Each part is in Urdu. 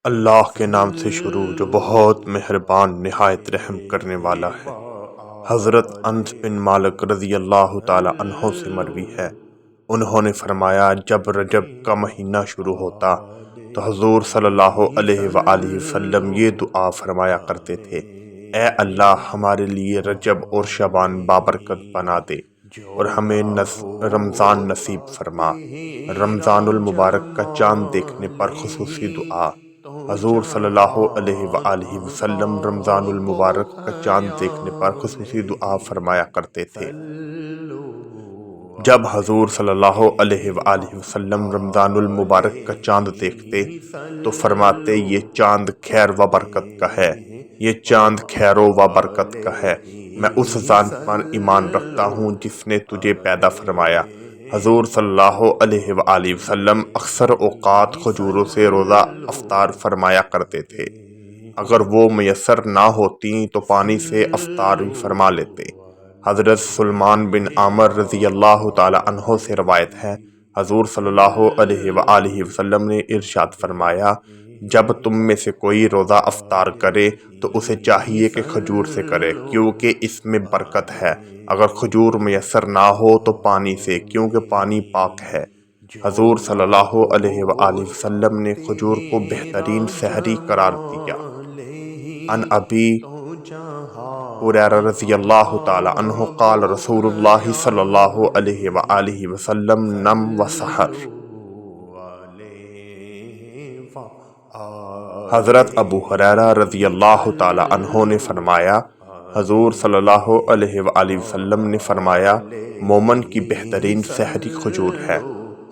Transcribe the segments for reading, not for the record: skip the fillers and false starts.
اللہ کے نام سے شروع جو بہت مہربان نہایت رحم کرنے والا ہے۔ حضرت انس بن مالک رضی اللہ تعالی عنہ سے مروی ہے، انہوں نے فرمایا جب رجب کا مہینہ شروع ہوتا تو حضور صلی اللہ علیہ وآلہ وسلم یہ دعا فرمایا کرتے تھے: اے اللہ ہمارے لیے رجب اور شعبان بابرکت بنا دے اور ہمیں رمضان نصیب فرما۔ رمضان المبارک کا چاند دیکھنے پر خصوصی دعا۔ حضور صلی اللہ علیہ وآلہ وسلم رمضان المبارک کا چاند دیکھنے پر خصوصی دعا فرمایا کرتے تھے۔ جب حضور صلی اللہ علیہ وآلہ وسلم رمضان المبارک کا چاند دیکھتے تو فرماتے: یہ چاند خیر و برکت کا ہے، یہ چاند خیر و برکت کا ہے، میں اس ذات پر ایمان رکھتا ہوں جس نے تجھے پیدا فرمایا۔ حضور صلی اللہ علیہ وآلہ وسلم اکثر اوقات کھجوروں سے روزہ افطار فرمایا کرتے تھے، اگر وہ میسر نہ ہوتی تو پانی سے افطار بھی فرما لیتے۔ حضرت سلمان بن عامر رضی اللہ تعالی عنہ سے روایت ہے، حضور صلی اللہ علیہ وآلہ وسلم نے ارشاد فرمایا: جب تم میں سے کوئی روزہ افطار کرے تو اسے چاہیے کہ کھجور سے کرے کیونکہ اس میں برکت ہے، اگر کھجور میسر نہ ہو تو پانی سے کیونکہ پانی پاک ہے۔ حضور صلی اللہ علیہ وآلہ وسلم نے کھجور کو بہترین سحری قرار دیا۔ عن ابی ہریرہ رضی اللہ تعالی عنہ قال رسول اللہ صلی اللہ علیہ وآلہ وسلم نم و سحر۔ حضرت ابو ہریرہ رضی اللہ تعالی عنہ نے فرمایا، حضور صلی اللہ علیہ وآلہ وسلم نے فرمایا: مومن کی بہترین سحری کھجور ہے۔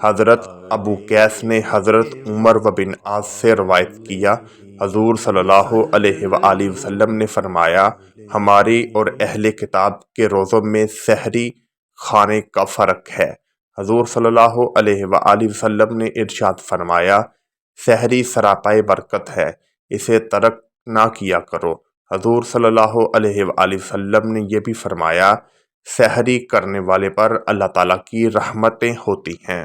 حضرت ابو قیس نے حضرت عمر بن عاص سے روایت کیا، حضور صلی اللہ علیہ وآلہ وسلم نے فرمایا: ہماری اور اہل کتاب کے روزوں میں سحری کھانے کا فرق ہے۔ حضور صلی اللہ علیہ وآلہ وسلم نے ارشاد فرمایا: سحری سراپائے برکت ہے، اسے ترک نہ کیا کرو۔ حضور صلی اللہ علیہ وآلہ وسلم نے یہ بھی فرمایا: سحری کرنے والے پر اللہ تعالیٰ کی رحمتیں ہوتی ہیں۔